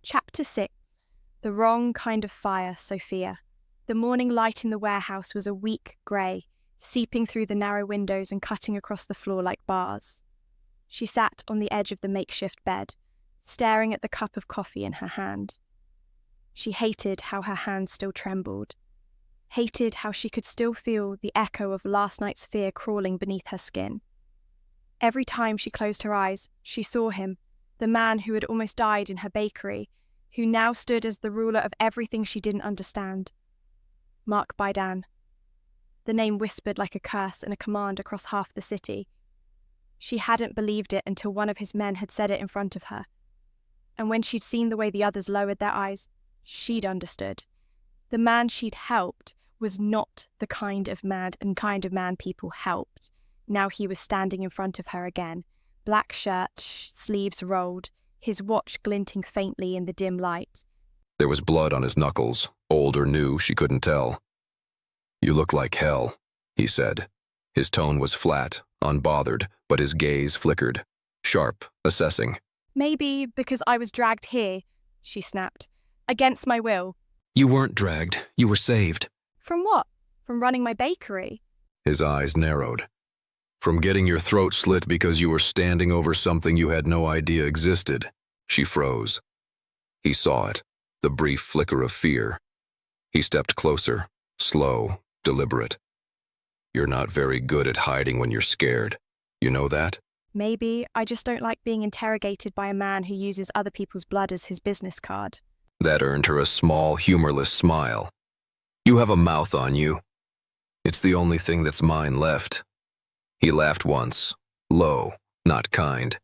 Chapter 6. The Wrong Kind of Fire, Sophia. The morning light in the warehouse was a weak grey, seeping through the narrow windows and cutting across the floor like bars. She sat on the edge of the makeshift bed, staring at the cup of coffee in her hand. She hated how her hand still trembled, hated how she could still feel the echo of last night's fear crawling beneath her skin. Every time she closed her eyes, she saw him, the man who had almost died in her bakery, who now stood as the ruler of everything she didn't understand. Mark Baidan. The name whispered like a curse and a command across half the city. She hadn't believed it until one of his men had said it in front of her. And when she'd seen the way the others lowered their eyes, she'd understood. The man she'd helped was not the kind of man people helped. Now he was standing in front of her again, black shirt, sleeves rolled, his watch glinting faintly in the dim light. There was blood on his knuckles, old or new, she couldn't tell. "You look like hell," he said. His tone was flat, unbothered, but his gaze flickered, sharp, assessing. "Maybe because I was dragged here," she snapped, "against my will." "You weren't dragged, you were saved." "From what? From running my bakery?" His eyes narrowed. "From getting your throat slit because you were standing over something you had no idea existed." She froze. He saw it, the brief flicker of fear. He stepped closer, slow, deliberate. "You're not very good at hiding when you're scared. You know that?" "Maybe I just don't like being interrogated by a man who uses other people's blood as his business card." That earned her a small, humorless smile. "You have a mouth on you. It's the only thing that's mine left." He laughed once, low, not kind.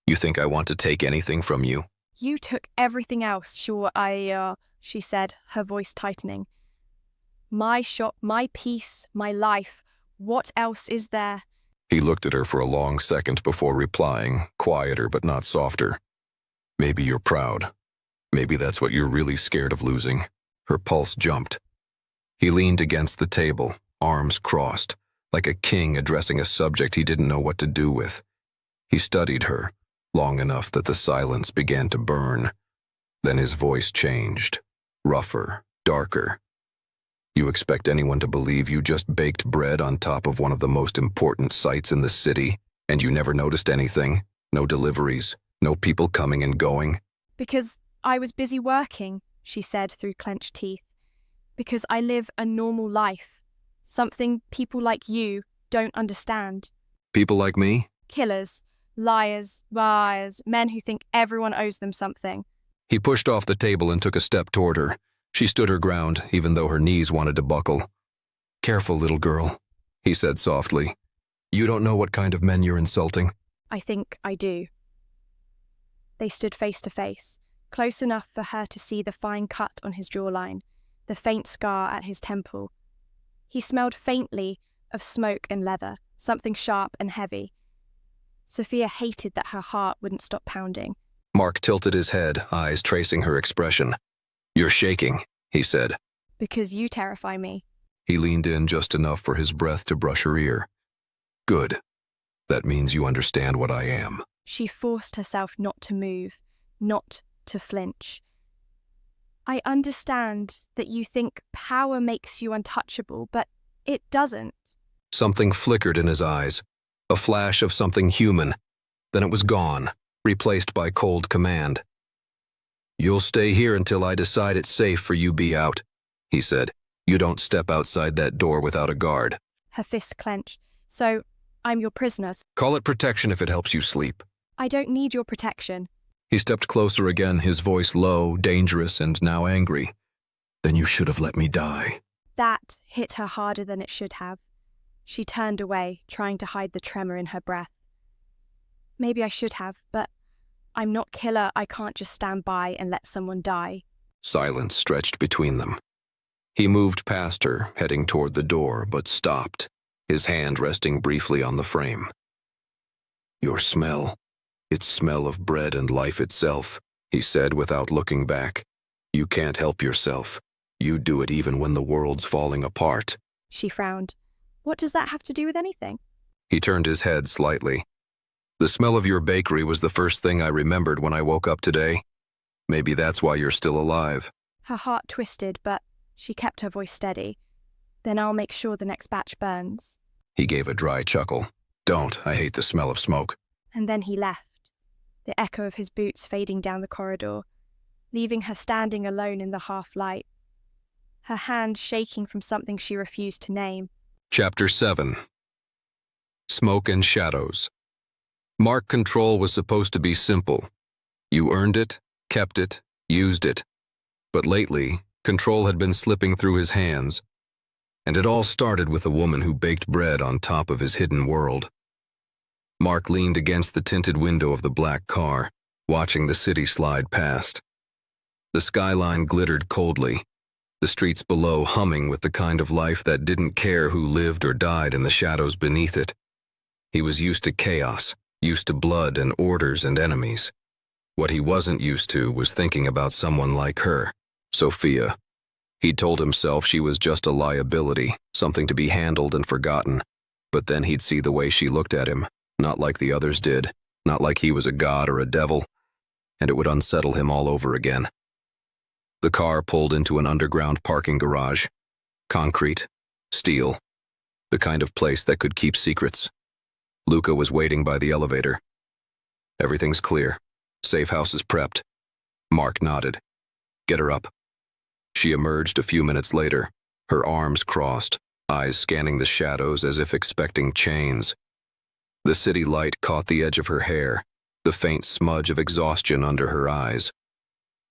"You think I want to take anything from you?" "You took everything else, sure she said, her voice tightening. "My shop, my peace, my life. What else is there?" He looked at her for a long second before replying, quieter but not softer. "Maybe you're proud. Maybe that's what you're really scared of losing." Her pulse jumped. He leaned against the table, arms crossed, like a king addressing a subject he didn't know what to do with. He studied her, long enough that the silence began to burn. Then his voice changed, rougher, darker. "You expect anyone to believe you just baked bread on top of one of the most important sites in the city, and you never noticed anything? No deliveries, no people coming and going?" "Because I was busy working," she said through clenched teeth. "Because I live a normal life. Something people like you don't understand." "People like me?" "Killers, liars, liars, men who think everyone owes them something." He pushed off the table and took a step toward her. She stood her ground, even though her knees wanted to buckle. "Careful, little girl," he said softly. "You don't know what kind of men you're insulting." "I think I do." They stood face to face, close enough for her to see the fine cut on his jawline, the faint scar at his temple. He smelled faintly of smoke and leather, something sharp and heavy. Sophia hated that her heart wouldn't stop pounding. Mark tilted his head, eyes tracing her expression. "You're shaking," he said. "Because you terrify me." He leaned in just enough for his breath to brush her ear. "Good. That means you understand what I am." She forced herself not to move, not to flinch. "I understand that you think power makes you untouchable, but it doesn't." Something flickered in his eyes, a flash of something human. Then it was gone, replaced by cold command. "You'll stay here until I decide it's safe for you be out," he said. "You don't step outside that door without a guard." Her fists clenched. "So, I'm your prisoner." "Call it protection if it helps you sleep." "I don't need your protection." He stepped closer again, his voice low, dangerous, and now angry. "Then you should have let me die." That hit her harder than it should have. She turned away, trying to hide the tremor in her breath. "Maybe I should have, but I'm not killer. I can't just stand by and let someone die." Silence stretched between them. He moved past her, heading toward the door, but stopped, his hand resting briefly on the frame. "Your smell. It's smell of bread and life itself," he said without looking back. "You can't help yourself. You do it even when the world's falling apart." She frowned. "What does that have to do with anything?" He turned his head slightly. "The smell of your bakery was the first thing I remembered when I woke up today. Maybe that's why you're still alive. Her heart twisted, but she kept her voice steady. Then I'll make sure the next batch burns. He gave a dry chuckle. Don't, I hate the smell of smoke. And then he left, the echo of his boots fading down the corridor, leaving her standing alone in the half-light, her hand shaking from something she refused to name. Chapter 7. Smoke and Shadows. Mark control was supposed to be simple. You earned it, kept it, used it. But lately, control had been slipping through his hands. And it all started with a woman who baked bread on top of his hidden world. Mark leaned against the tinted window of the black car, watching the city slide past. The skyline glittered coldly, the streets below humming with the kind of life that didn't care who lived or died in the shadows beneath it. He was used to chaos, used to blood and orders and enemies. What he wasn't used to was thinking about someone like her, Sophia. He'd told himself she was just a liability, something to be handled and forgotten. But then he'd see the way she looked at him, not like the others did, not like he was a god or a devil, and it would unsettle him all over again. The car pulled into an underground parking garage. Concrete, steel, the kind of place that could keep secrets. Luca was waiting by the elevator. Everything's clear. Safe house is prepped. Mark nodded. Get her up. She emerged a few minutes later, her arms crossed, eyes scanning the shadows as if expecting chains. The city light caught the edge of her hair, the faint smudge of exhaustion under her eyes.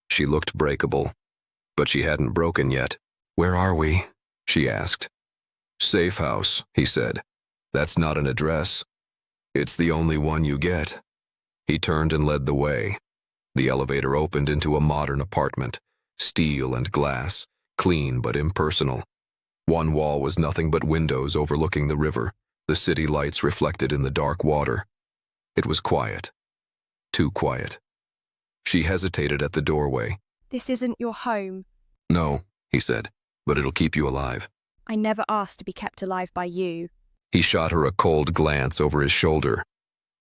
She looked breakable, but she hadn't broken yet. Where are we? She asked. Safe house, he said. That's not an address. It's the only one you get. He turned and led the way. The elevator opened into a modern apartment, steel and glass, clean but impersonal. One wall was nothing but windows overlooking the river, the city lights reflected in the dark water. It was quiet. Too quiet. She hesitated at the doorway. This isn't your home. No, he said, but it'll keep you alive. I never asked to be kept alive by you. He shot her a cold glance over his shoulder.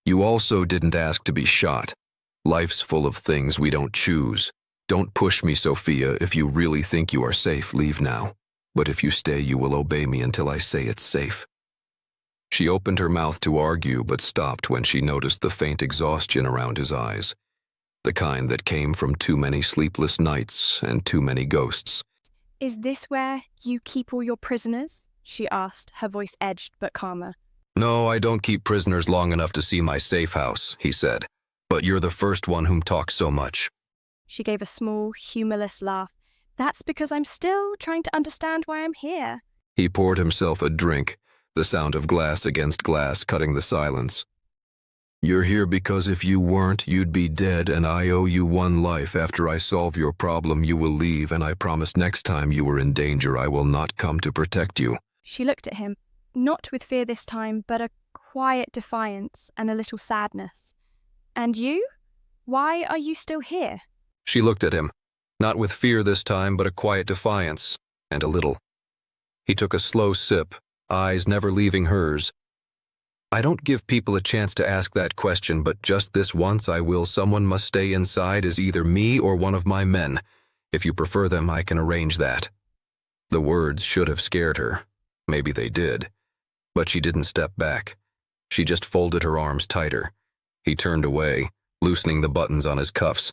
You also didn't ask to be shot. Life's full of things we don't choose. Don't push me, Sophia. If you really think you are safe, leave now. But if you stay, you will obey me until I say it's safe. She opened her mouth to argue, but stopped when she noticed the faint exhaustion around his eyes. The kind that came from too many sleepless nights and too many ghosts. Is this where you keep all your prisoners? She asked, her voice edged but calmer. No, I don't keep prisoners long enough to see my safe house, he said. But you're the first one whom talks so much. She gave a small, humorless laugh. That's because I'm still trying to understand why I'm here. He poured himself a drink, the sound of glass against glass cutting the silence. You're here because if you weren't, you'd be dead, and I owe you one life. After I solve your problem, you will leave, and I promise next time you are in danger, I will not come to protect you. She looked at him, not with fear this time, but a quiet defiance and a little sadness. And you? Why are you still here? She looked at him, not with fear this time, but a quiet defiance, and a little. He took a slow sip, eyes never leaving hers. I don't give people a chance to ask that question, but just this once I will. Someone must stay inside as either me or one of my men. If you prefer them, I can arrange that. The words should have scared her. Maybe they did. But she didn't step back. She just folded her arms tighter. He turned away, loosening the buttons on his cuffs.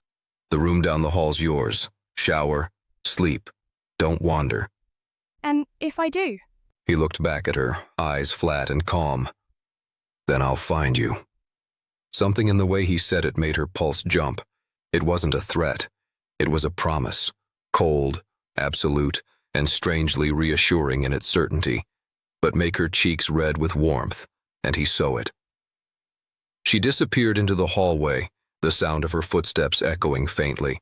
The room down the hall's yours. Shower, sleep, don't wander. And if I do? He looked back at her, eyes flat and calm. Then I'll find you. Something in the way he said it made her pulse jump. It wasn't a threat. It was a promise. Cold, absolute, and strangely reassuring in its certainty, but make her cheeks red with warmth, and he saw it. She disappeared into the hallway, the sound of her footsteps echoing faintly.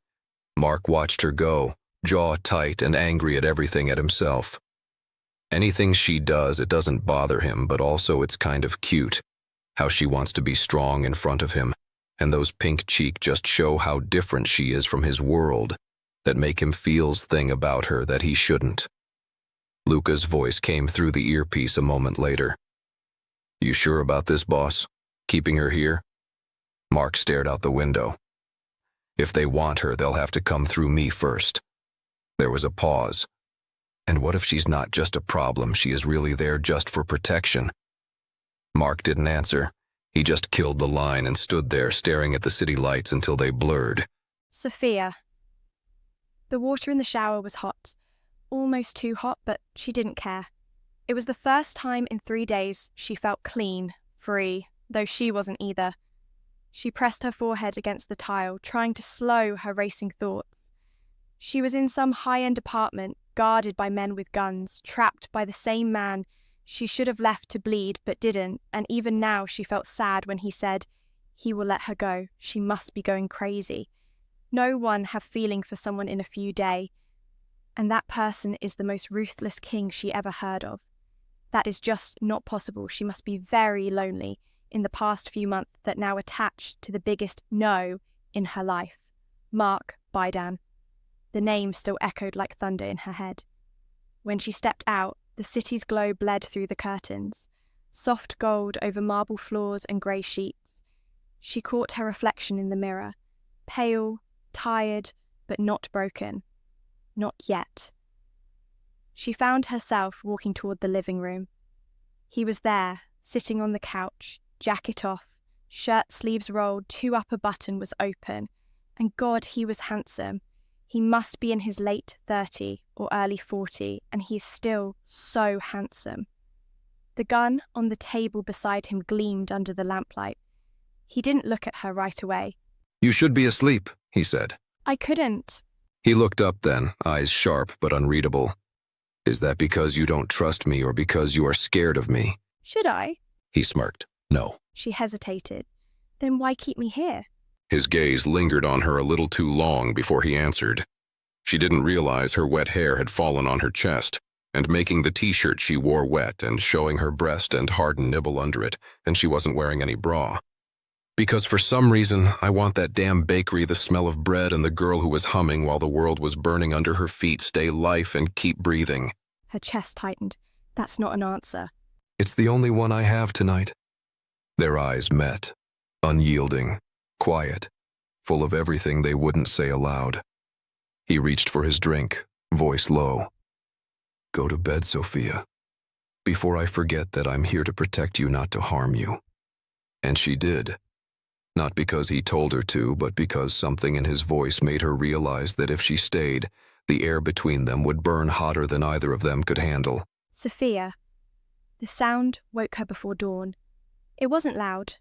Mark watched her go, jaw tight and angry at everything at himself. Anything she does, it doesn't bother him, but also it's kind of cute. How she wants to be strong in front of him, and those pink cheeks just show how different she is from his world, that make him feels thing about her that he shouldn't. Luca's voice came through the earpiece a moment later. You sure about this, boss? Keeping her here? Mark stared out the window. If they want her, they'll have to come through me first. There was a pause. And what if she's not just a problem, she is really there just for protection? Mark didn't answer. He just killed the line and stood there staring at the city lights until they blurred. Sophia. The water in the shower was hot. Almost too hot, but she didn't care. It was the first time in 3 days she felt clean, free, though she wasn't either. She pressed her forehead against the tile, trying to slow her racing thoughts. She was in some high-end apartment, guarded by men with guns, trapped by the same man she should have left to bleed but didn't, and even now she felt sad when he said, he will let her go, she must be going crazy. No one have feeling for someone in a few days, and that person is the most ruthless king she ever heard of. That is just not possible. She must be very lonely in the past few months that now attached to the biggest no in her life, Mark Baidan. The name still echoed like thunder in her head. When she stepped out, the city's glow bled through the curtains, soft gold over marble floors and grey sheets. She caught her reflection in the mirror, pale, tired, but not broken. Not yet. She found herself walking toward the living room. He was there, sitting on the couch, jacket off, shirt sleeves rolled, 2 upper button was open, and God, he was handsome. He must be in his late 30 or early 40, and he's still so handsome. The gun on the table beside him gleamed under the lamplight. He didn't look at her right away. You should be asleep, he said. I couldn't. He looked up then, eyes sharp but unreadable. Is that because you don't trust me or because you are scared of me? Should I? He smirked. No. She hesitated. Then why keep me here? His gaze lingered on her a little too long before he answered. She didn't realize her wet hair had fallen on her chest, and making the t-shirt she wore wet and showing her breast and hardened nibble under it, and she wasn't wearing any bra. Because for some reason, I want that damn bakery, the smell of bread, and the girl who was humming while the world was burning under her feet stay life and keep breathing. Her chest tightened. That's not an answer. It's the only one I have tonight. Their eyes met, unyielding, quiet, full of everything they wouldn't say aloud. He reached for his drink, voice low. Go to bed, Sophia. Before I forget that I'm here to protect you, not to harm you. And she did. Not because he told her to, but because something in his voice made her realize that if she stayed, the air between them would burn hotter than either of them could handle. Sophia. The sound woke her before dawn. It wasn't loud,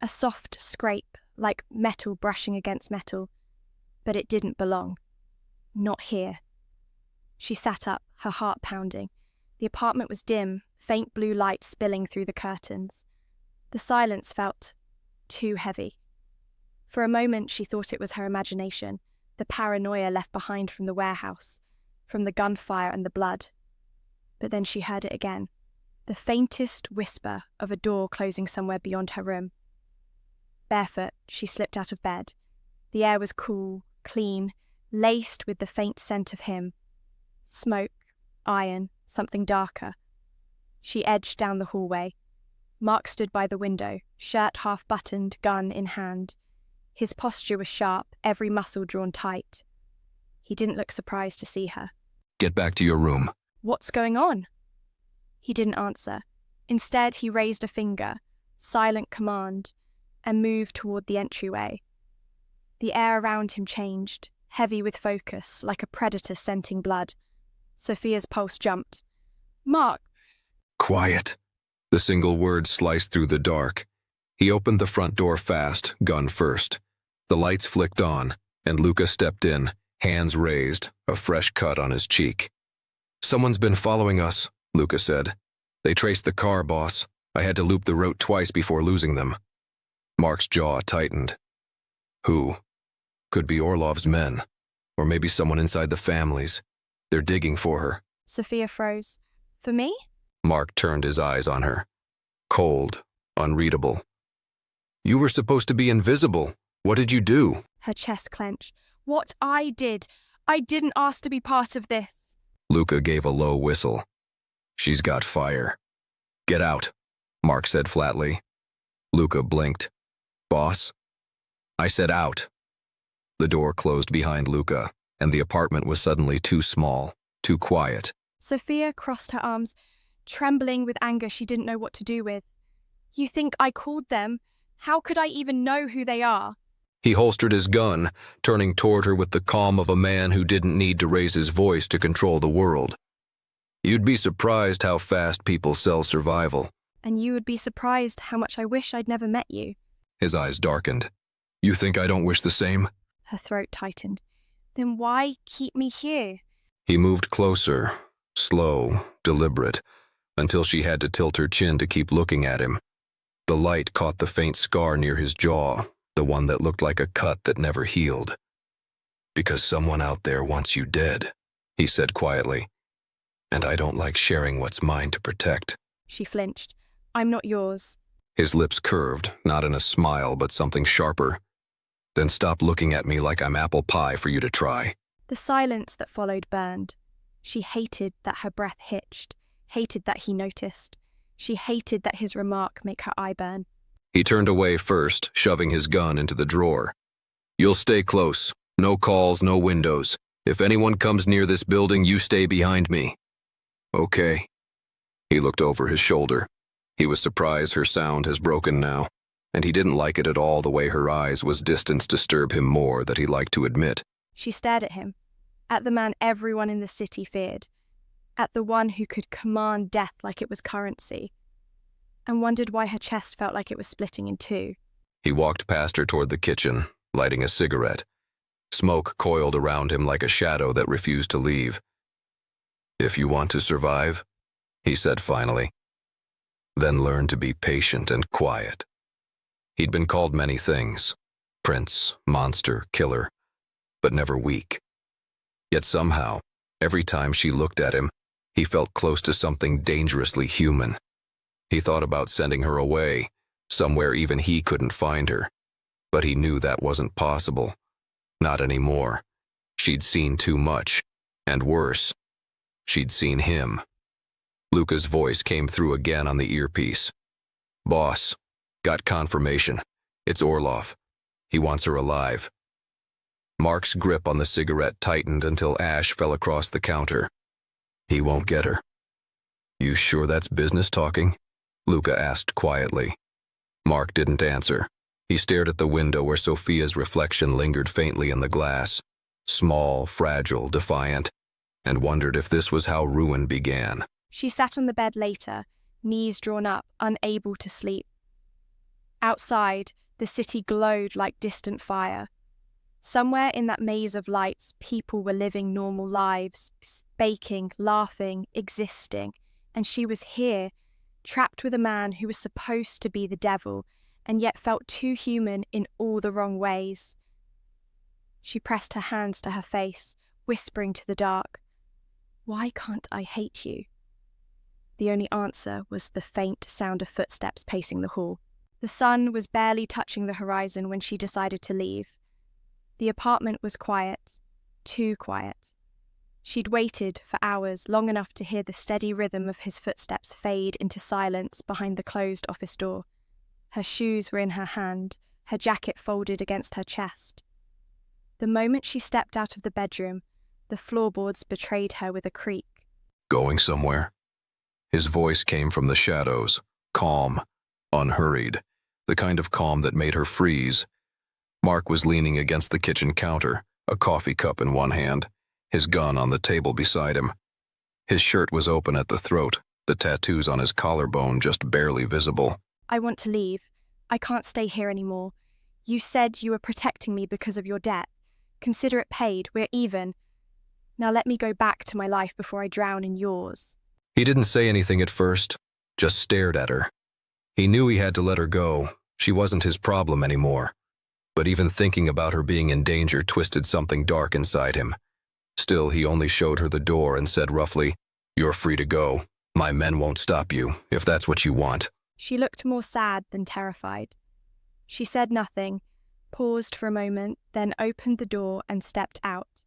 a soft scrape, like metal brushing against metal. But it didn't belong. Not here. She sat up, her heart pounding. The apartment was dim, faint blue light spilling through the curtains. The silence felt too heavy. For a moment she thought it was her imagination, the paranoia left behind from the warehouse, from the gunfire and the blood. But then she heard it again, the faintest whisper of a door closing somewhere beyond her room. Barefoot, she slipped out of bed. The air was cool, clean, laced with the faint scent of him. Smoke, iron, something darker. She edged down the hallway. Mark stood by the window, shirt half buttoned, gun in hand. His posture was sharp, every muscle drawn tight. He didn't look surprised to see her. Get back to your room. What's going on? He didn't answer. Instead, he raised a finger, silent command, and moved toward the entryway. The air around him changed, heavy with focus, like a predator scenting blood. Sophia's pulse jumped. Mark! Quiet. The single word sliced through the dark. He opened the front door fast, gun first. The lights flicked on, and Luca stepped in, hands raised, a fresh cut on his cheek. Someone's been following us, Luca said. They traced the car, boss. I had to loop the route twice before losing them. Mark's jaw tightened. Who? Could be Orlov's men, or maybe someone inside the families. They're digging for her. Sophia froze. For me? Mark turned his eyes on her. Cold, unreadable. You were supposed to be invisible. What did you do? Her chest clenched. What I did. I didn't ask to be part of this. Luca gave a low whistle. She's got fire. Get out, Mark said flatly. Luca blinked. Boss? I said out. The door closed behind Luca, and the apartment was suddenly too small, too quiet. Sophia crossed her arms, trembling with anger she didn't know what to do with. You think I called them? How could I even know who they are? He holstered his gun, turning toward her with the calm of a man who didn't need to raise his voice to control the world. You'd be surprised how fast people sell survival. And you would be surprised how much I wish I'd never met you. His eyes darkened. You think I don't wish the same? Her throat tightened. Then why keep me here? He moved closer, slow, deliberate, until she had to tilt her chin to keep looking at him. The light caught the faint scar near his jaw, the one that looked like a cut that never healed. Because someone out there wants you dead, he said quietly. And I don't like sharing what's mine to protect. She flinched. I'm not yours. His lips curved, not in a smile, but something sharper. Then stop looking at me like I'm apple pie for you to try. The silence that followed burned. She hated that her breath hitched, hated that he noticed. She hated that his remark made her eye burn. He turned away first, shoving his gun into the drawer. You'll stay close. No calls, no windows. If anyone comes near this building, you stay behind me. Okay. He looked over his shoulder. He was surprised her sound has broken now, and he didn't like it at all the way her eyes was distance disturb him more than he liked to admit. She stared at him, at the man everyone in the city feared, at the one who could command death like it was currency, and wondered why her chest felt like it was splitting in two. He walked past her toward the kitchen, lighting a cigarette. Smoke coiled around him like a shadow that refused to leave. If you want to survive, he said finally, then learn to be patient and quiet. He'd been called many things, prince, monster, killer, but never weak. Yet somehow, every time she looked at him, he felt close to something dangerously human. He thought about sending her away, somewhere even he couldn't find her. But he knew that wasn't possible. Not anymore. She'd seen too much, and worse, she'd seen him. Luca's voice came through again on the earpiece. Boss, got confirmation. It's Orlov. He wants her alive. Mark's grip on the cigarette tightened until ash fell across the counter. He won't get her. You sure that's business talking? Luca asked quietly. Mark didn't answer. He stared at the window where Sophia's reflection lingered faintly in the glass, small, fragile, defiant, and wondered if this was how ruin began. She sat on the bed later, knees drawn up, unable to sleep. Outside, the city glowed like distant fire. Somewhere in that maze of lights, people were living normal lives, baking, laughing, existing, and she was here, trapped with a man who was supposed to be the devil, and yet felt too human in all the wrong ways. She pressed her hands to her face, whispering to the dark, "Why can't I hate you?" The only answer was the faint sound of footsteps pacing the hall. The sun was barely touching the horizon when she decided to leave. The apartment was quiet, too quiet. She'd waited for hours, long enough to hear the steady rhythm of his footsteps fade into silence behind the closed office door. Her shoes were in her hand, her jacket folded against her chest. The moment she stepped out of the bedroom, the floorboards betrayed her with a creak. Going somewhere? His voice came from the shadows, calm, unhurried, the kind of calm that made her freeze. Mark was leaning against the kitchen counter, a coffee cup in one hand, his gun on the table beside him. His shirt was open at the throat, the tattoos on his collarbone just barely visible. I want to leave. I can't stay here anymore. You said you were protecting me because of your debt. Consider it paid. We're even. Now let me go back to my life before I drown in yours. He didn't say anything at first, just stared at her. He knew he had to let her go. She wasn't his problem anymore. But even thinking about her being in danger twisted something dark inside him. Still, he only showed her the door and said roughly, "You're free to go. My men won't stop you, if that's what you want." She looked more sad than terrified. She said nothing, paused for a moment, then opened the door and stepped out.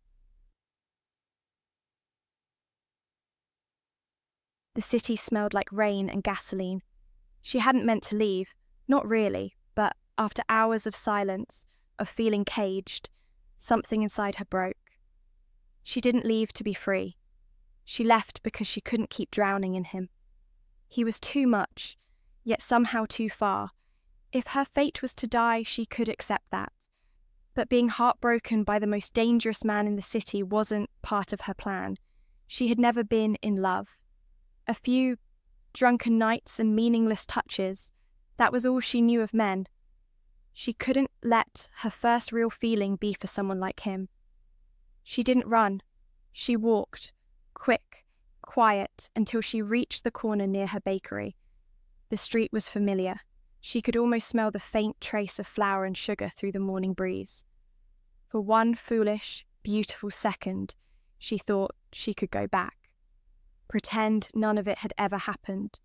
The city smelled like rain and gasoline. She hadn't meant to leave, not really, but after hours of silence, of feeling caged, something inside her broke. She didn't leave to be free. She left because she couldn't keep drowning in him. He was too much, yet somehow too far. If her fate was to die, she could accept that. But being heartbroken by the most dangerous man in the city wasn't part of her plan. She had never been in love. A few drunken nights and meaningless touches, that was all she knew of men. She couldn't let her first real feeling be for someone like him. She didn't run. She walked, quick, quiet, until she reached the corner near her bakery. The street was familiar. She could almost smell the faint trace of flour and sugar through the morning breeze. For one foolish, beautiful second, she thought she could go back. Pretend none of it had ever happened.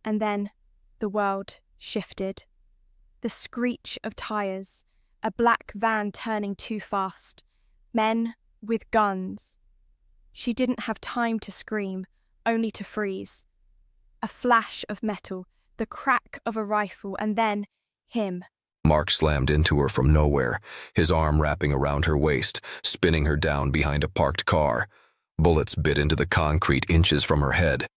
And then the world shifted. The screech of tires, a black van turning too fast, men with guns. She didn't have time to scream, only to freeze. A flash of metal, the crack of a rifle, and then him. Mark slammed into her from nowhere, his arm wrapping around her waist, spinning her down behind a parked car. Bullets bit into the concrete inches from her head.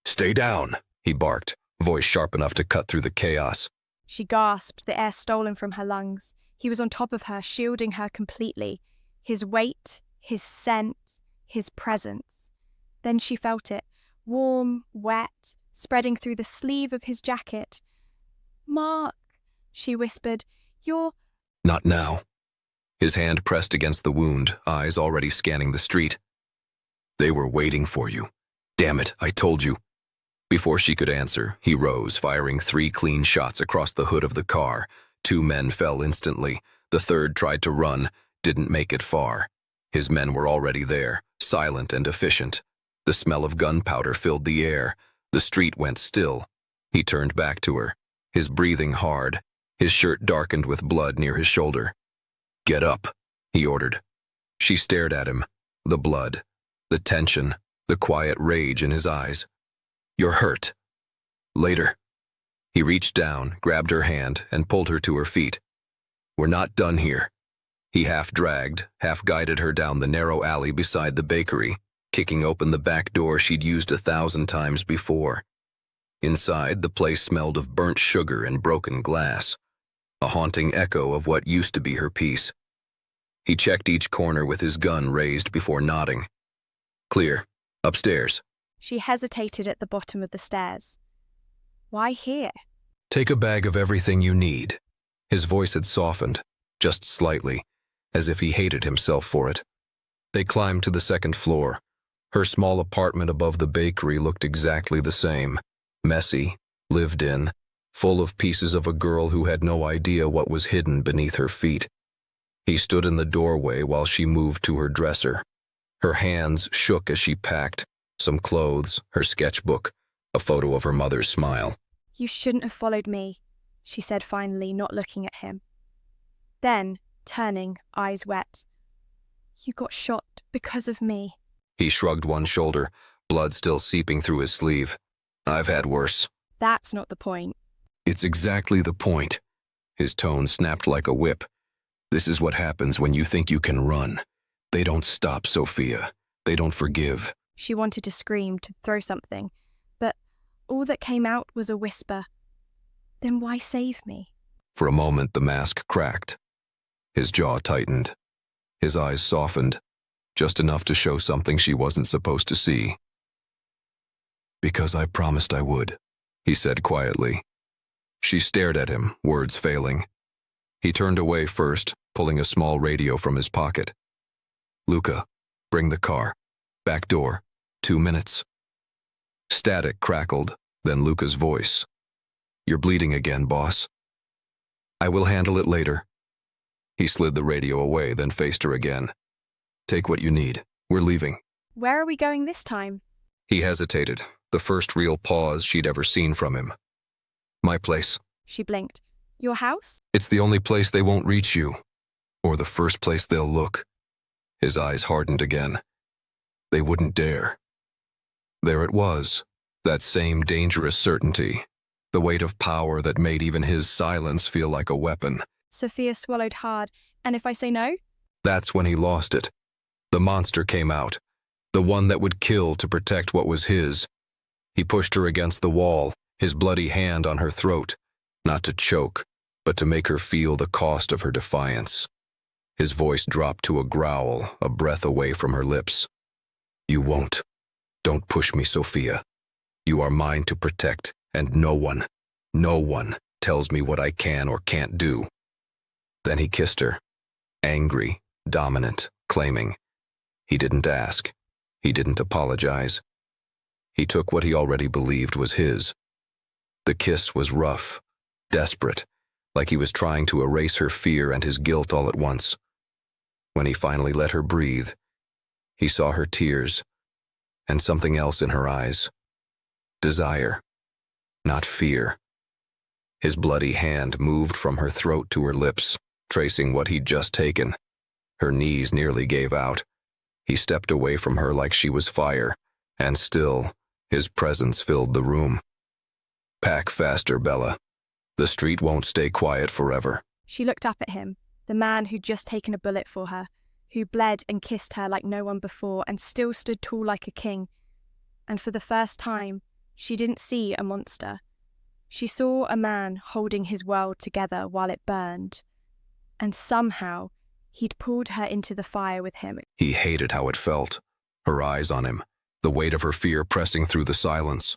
"Stay down," he barked, voice sharp enough to cut through the chaos. She gasped, the air stolen from her lungs. He was on top of her, shielding her completely. His weight, his scent, his presence. Then she felt it, warm, wet, spreading through the sleeve of his jacket. "Mark," she whispered, "you're—" "Not now." His hand pressed against the wound, eyes already scanning the street. "They were waiting for you. Damn it, I told you." Before she could answer, he rose, firing 3 clean shots across the hood of the car. 2 men fell instantly. The third tried to run, didn't make it far. His men were already there, silent and efficient. The smell of gunpowder filled the air. The street went still. He turned back to her, his breathing hard, his shirt darkened with blood near his shoulder. "Get up," he ordered. She stared at him, the blood, the tension, the quiet rage in his eyes. "You're hurt." "Later." He reached down, grabbed her hand, and pulled her to her feet. "We're not done here." He half-dragged, half-guided her down the narrow alley beside the bakery, kicking open the back door she'd used 1,000 times before. Inside, the place smelled of burnt sugar and broken glass, a haunting echo of what used to be her peace. He checked each corner with his gun raised before nodding. "Clear. Upstairs." She hesitated at the bottom of the stairs. Why here? "Take a bag of everything you need." His voice had softened, just slightly, as if he hated himself for it. They climbed to the 2nd floor. Her small apartment above the bakery looked exactly the same. Messy, lived in, full of pieces of a girl who had no idea what was hidden beneath her feet. He stood in the doorway while she moved to her dresser. Her hands shook as she packed, some clothes, her sketchbook, a photo of her mother's smile. "You shouldn't have followed me," she said finally, not looking at him. Then, turning, eyes wet. "You got shot because of me." He shrugged one shoulder, blood still seeping through his sleeve. "I've had worse." "That's not the point." "It's exactly the point." His tone snapped like a whip. "This is what happens when you think you can run. They don't stop, Sophia. They don't forgive." She wanted to scream, to throw something, but all that came out was a whisper. "Then why save me?" For a moment, the mask cracked. His jaw tightened. His eyes softened, just enough to show something she wasn't supposed to see. "Because I promised I would," he said quietly. She stared at him, words failing. He turned away first, pulling a small radio from his pocket. "Luca, bring the car. Back door. 2 minutes." Static crackled, then Luca's voice. "You're bleeding again, boss." "I will handle it later." He slid the radio away, then faced her again. "Take what you need. We're leaving." "Where are we going this time?" He hesitated, the first real pause she'd ever seen from him. "My place." She blinked. "Your house?" "It's the only place they won't reach you. Or the first place they'll look." His eyes hardened again. They wouldn't dare. There it was, that same dangerous certainty, the weight of power that made even his silence feel like a weapon. Sophia swallowed hard. "And if I say no?" That's when he lost it. The monster came out, the one that would kill to protect what was his. He pushed her against the wall, his bloody hand on her throat, not to choke, but to make her feel the cost of her defiance. His voice dropped to a growl, a breath away from her lips. You won't. Don't push me, Sophia. You are mine to protect, and no one tells me what I can or can't do. Then he kissed her, angry, dominant, claiming. He didn't ask. He didn't apologize. He took what he already believed was his. The kiss was rough, desperate, like he was trying to erase her fear and his guilt all at once. When he finally let her breathe, he saw her tears and something else in her eyes. Desire, not fear. His bloody hand moved from her throat to her lips, tracing what he'd just taken. Her knees nearly gave out. He stepped away from her like she was fire, and still, his presence filled the room. Pack faster, Bella. The street won't stay quiet forever. She looked up at him, the man who'd just taken a bullet for her, who bled and kissed her like no one before and still stood tall like a king. And for the first time, she didn't see a monster. She saw a man holding his world together while it burned. And somehow, he'd pulled her into the fire with him. He hated how it felt, her eyes on him, the weight of her fear pressing through the silence.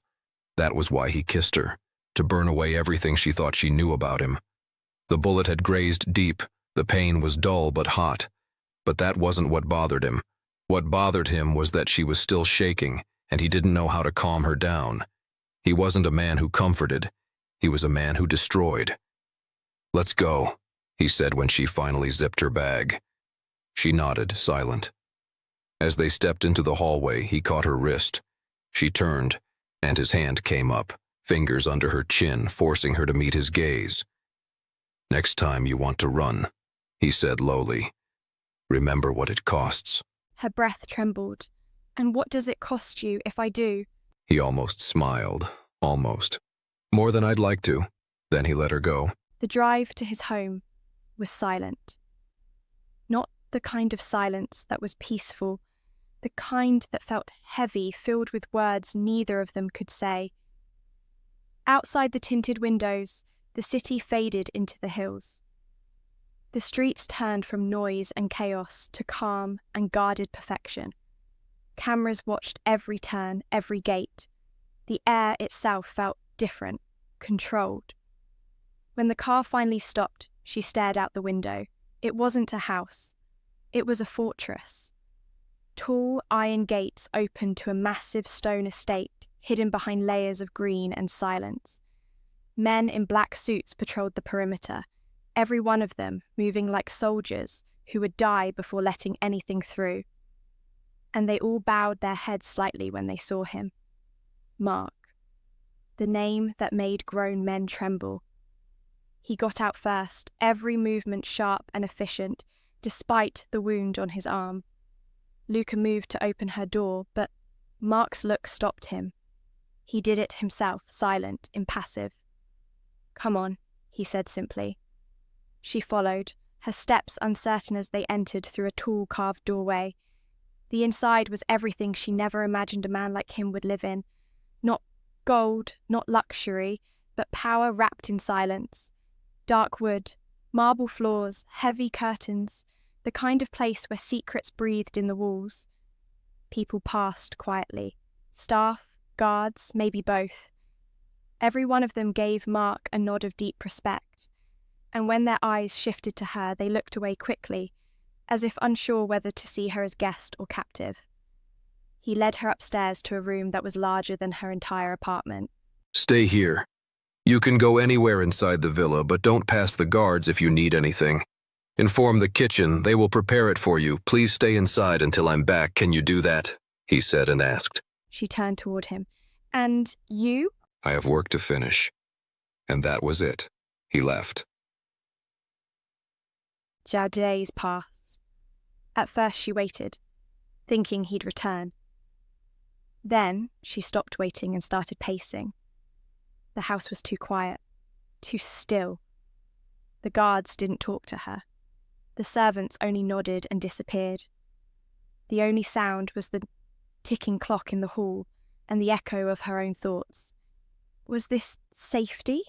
That was why he kissed her, to burn away everything she thought she knew about him. The bullet had grazed deep, the pain was dull but hot. But that wasn't what bothered him. What bothered him was that she was still shaking, and he didn't know how to calm her down. He wasn't a man who comforted. He was a man who destroyed. Let's go, he said when she finally zipped her bag. She nodded, silent. As they stepped into the hallway, he caught her wrist. She turned, and his hand came up, fingers under her chin, forcing her to meet his gaze. Next time you want to run, he said lowly. Remember what it costs. Her breath trembled. And what does it cost you if I do? He almost smiled, almost. More than I'd like to. Then he let her go. The drive to his home was silent. Not the kind of silence that was peaceful, the kind that felt heavy, filled with words neither of them could say. Outside the tinted windows, the city faded into the hills. The streets turned from noise and chaos to calm and guarded perfection. Cameras watched every turn, every gate. The air itself felt different, controlled. When the car finally stopped, she stared out the window. It wasn't a house. It was a fortress. Tall iron gates opened to a massive stone estate, hidden behind layers of green and silence. Men in black suits patrolled the perimeter, every one of them moving like soldiers who would die before letting anything through. And they all bowed their heads slightly when they saw him. Mark. The name that made grown men tremble. He got out first, every movement sharp and efficient, despite the wound on his arm. Luca moved to open her door, but Mark's look stopped him. He did it himself, silent, impassive. Come on, he said simply. She followed, her steps uncertain as they entered through a tall carved doorway. The inside was everything she never imagined a man like him would live in. Not gold, not luxury, but power wrapped in silence. Dark wood, marble floors, heavy curtains, the kind of place where secrets breathed in the walls. People passed quietly. Staff, guards, maybe both. Every one of them gave Mark a nod of deep respect. And when their eyes shifted to her, they looked away quickly, as if unsure whether to see her as guest or captive. He led her upstairs to a room that was larger than her entire apartment. Stay here. You can go anywhere inside the villa, but don't pass the guards if you need anything. Inform the kitchen, they will prepare it for you. Please stay inside until I'm back. Can you do that? He said and asked. She turned toward him. And you? I have work to finish. And that was it. He left. Days passed. At first she waited, thinking he'd return. Then she stopped waiting and started pacing. The house was too quiet, too still. The guards didn't talk to her. The servants only nodded and disappeared. The only sound was the ticking clock in the hall and the echo of her own thoughts. Was this safety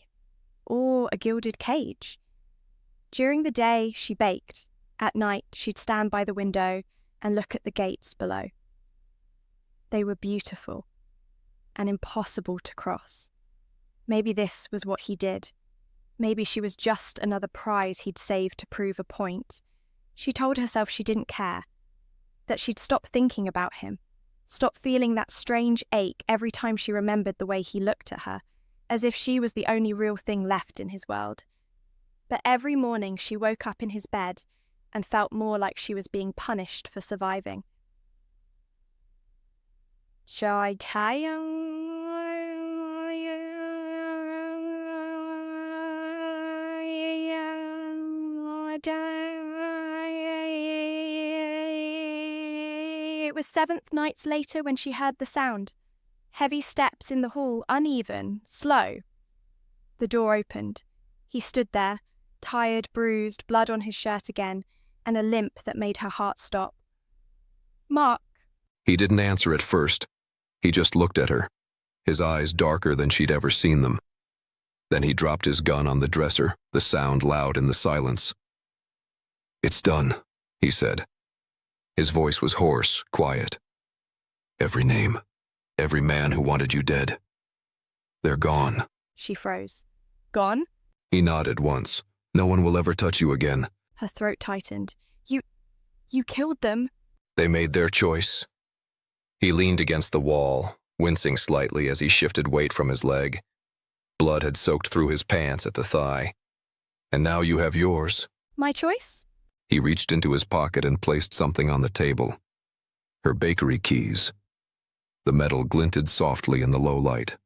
or a gilded cage? During the day, she baked. At night, she'd stand by the window and look at the gates below. They were beautiful and impossible to cross. Maybe this was what he did. Maybe she was just another prize he'd saved to prove a point. She told herself she didn't care, that she'd stop thinking about him, stop feeling that strange ache every time she remembered the way he looked at her, as if she was the only real thing left in his world. But every morning she woke up in his bed and felt more like she was being punished for surviving. Shall I tie you? It was 7th nights later when she heard the sound. Heavy steps in the hall, uneven, slow. The door opened. He stood there, tired, bruised, blood on his shirt again, and a limp that made her heart stop. Mark. He didn't answer at first. He just looked at her, his eyes darker than she'd ever seen them. Then he dropped his gun on the dresser, the sound loud in the silence. "It's done," he said. His voice was hoarse, quiet. "Every name, every man who wanted you dead. They're gone." She froze. Gone? He nodded once. "No one will ever touch you again." Her throat tightened. You killed them? They made their choice. He leaned against the wall, wincing slightly as he shifted weight from his leg. Blood had soaked through his pants at the thigh. "And now you have yours." My choice? He reached into his pocket and placed something on the table. Her bakery keys. The metal glinted softly in the low light.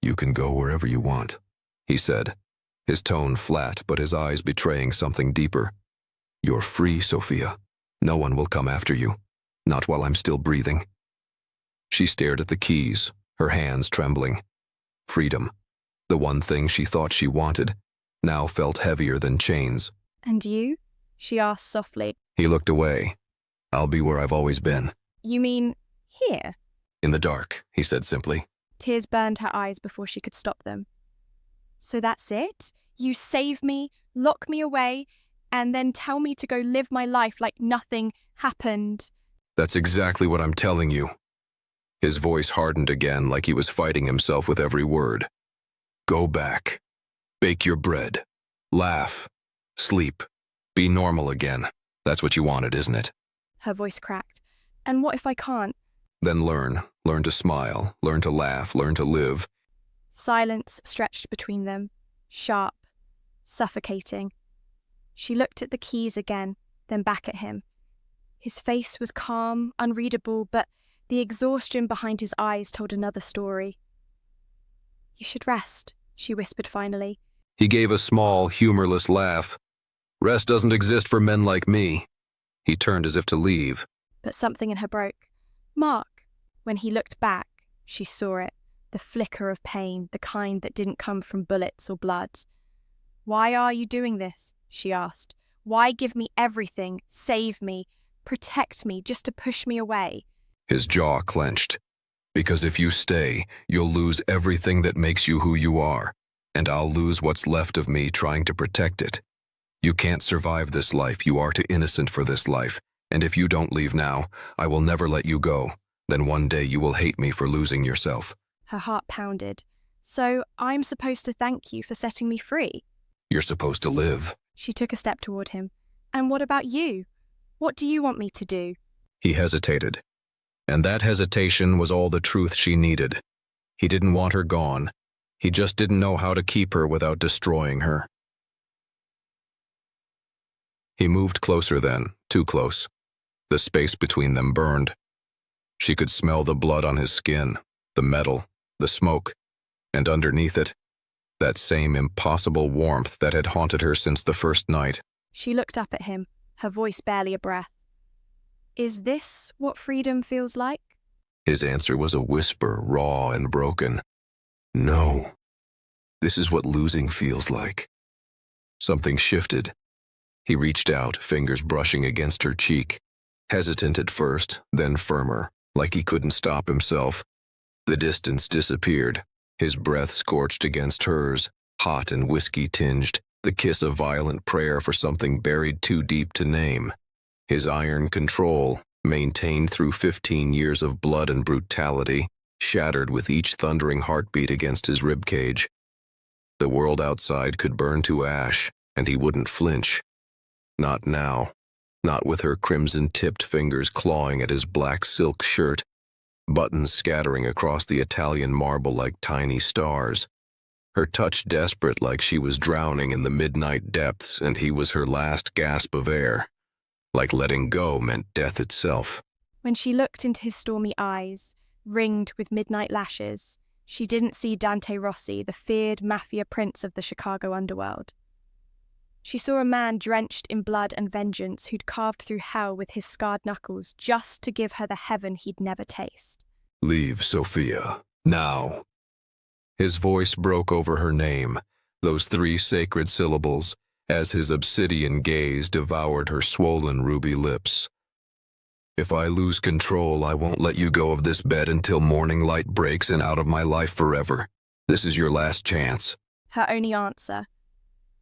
"You can go wherever you want," he said, his tone flat but his eyes betraying something deeper. "You're free, Sophia. No one will come after you. Not while I'm still breathing." She stared at the keys, her hands trembling. Freedom, the one thing she thought she wanted, now felt heavier than chains. And you? She asked softly. He looked away. "I'll be where I've always been." You mean here? "In the dark," he said simply. Tears burned her eyes before she could stop them. So that's it? You save me, lock me away, and then tell me to go live my life like nothing happened? "That's exactly what I'm telling you." His voice hardened again like he was fighting himself with every word. "Go back. Bake your bread. Laugh. Sleep. Be normal again. That's what you wanted, isn't it?" Her voice cracked. And what if I can't? "Then learn. Learn to smile. Learn to laugh. Learn to live." Silence stretched between them, sharp, suffocating. She looked at the keys again, then back at him. His face was calm, unreadable, but the exhaustion behind his eyes told another story. "You should rest," she whispered finally. He gave a small, humorless laugh. "Rest doesn't exist for men like me." He turned as if to leave. But something in her broke. "Mark." When he looked back, she saw it, the flicker of pain, the kind that didn't come from bullets or blood. "Why are you doing this?" she asked. "Why give me everything, save me, protect me, just to push me away?" His jaw clenched. "Because if you stay, you'll lose everything that makes you who you are, and I'll lose what's left of me trying to protect it. You can't survive this life. You are too innocent for this life, and if you don't leave now, I will never let you go. Then one day you will hate me for losing yourself." Her heart pounded. "So I'm supposed to thank you for setting me free?" "You're supposed to live." She took a step toward him. "And what about you? What do you want me to do?" He hesitated. And that hesitation was all the truth she needed. He didn't want her gone. He just didn't know how to keep her without destroying her. He moved closer then, too close. The space between them burned. She could smell the blood on his skin, the metal, the smoke, and underneath it, that same impossible warmth that had haunted her since the first night. She looked up at him, her voice barely a breath. "Is this what freedom feels like?" His answer was a whisper, raw and broken. "No. This is what losing feels like." Something shifted. He reached out, fingers brushing against her cheek. Hesitant at first, then firmer, like he couldn't stop himself. The distance disappeared, his breath scorched against hers, hot and whiskey-tinged, the kiss a violent prayer for something buried too deep to name. His iron control, maintained through 15 years of blood and brutality, shattered with each thundering heartbeat against his ribcage. The world outside could burn to ash, and he wouldn't flinch. Not now. Not with her crimson-tipped fingers clawing at his black silk shirt, buttons scattering across the Italian marble like tiny stars. Her touch desperate like she was drowning in the midnight depths and he was her last gasp of air. Like letting go meant death itself. When she looked into his stormy eyes, ringed with midnight lashes, she didn't see Dante Rossi, the feared Mafia prince of the Chicago underworld. She saw a man drenched in blood and vengeance who'd carved through hell with his scarred knuckles just to give her the heaven he'd never taste. Leave, Sophia. Now. His voice broke over her name, those 3 sacred syllables, as his obsidian gaze devoured her swollen ruby lips. If I lose control, I won't let you go of this bed until morning light breaks and out of my life forever. This is your last chance. Her only answer,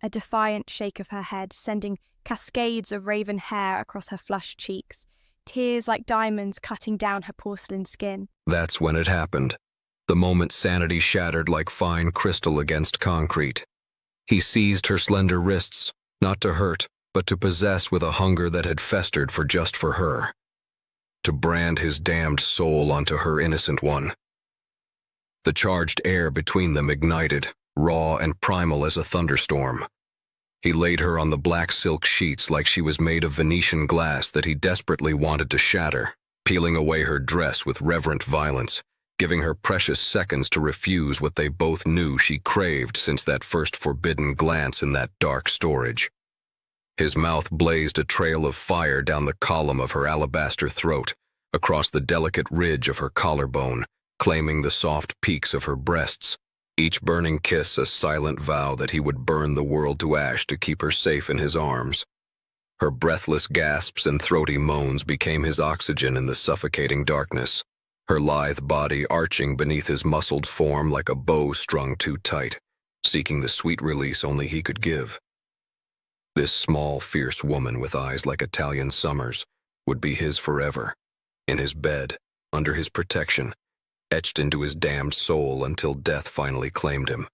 a defiant shake of her head, sending cascades of raven hair across her flushed cheeks, tears like diamonds cutting down her porcelain skin. That's when it happened. The moment sanity shattered like fine crystal against concrete. He seized her slender wrists, not to hurt, but to possess with a hunger that had festered just for her. To brand his damned soul onto her innocent one. The charged air between them ignited, raw and primal as a thunderstorm. He laid her on the black silk sheets like she was made of Venetian glass that he desperately wanted to shatter, peeling away her dress with reverent violence, giving her precious seconds to refuse what they both knew she craved since that first forbidden glance in that dark storage. His mouth blazed a trail of fire down the column of her alabaster throat, across the delicate ridge of her collarbone, claiming the soft peaks of her breasts, each burning kiss a silent vow that he would burn the world to ash to keep her safe in his arms. Her breathless gasps and throaty moans became his oxygen in the suffocating darkness, her lithe body arching beneath his muscled form like a bow strung too tight, seeking the sweet release only he could give. This small, fierce woman with eyes like Italian summers would be his forever, in his bed, under his protection, etched into his damned soul until death finally claimed him.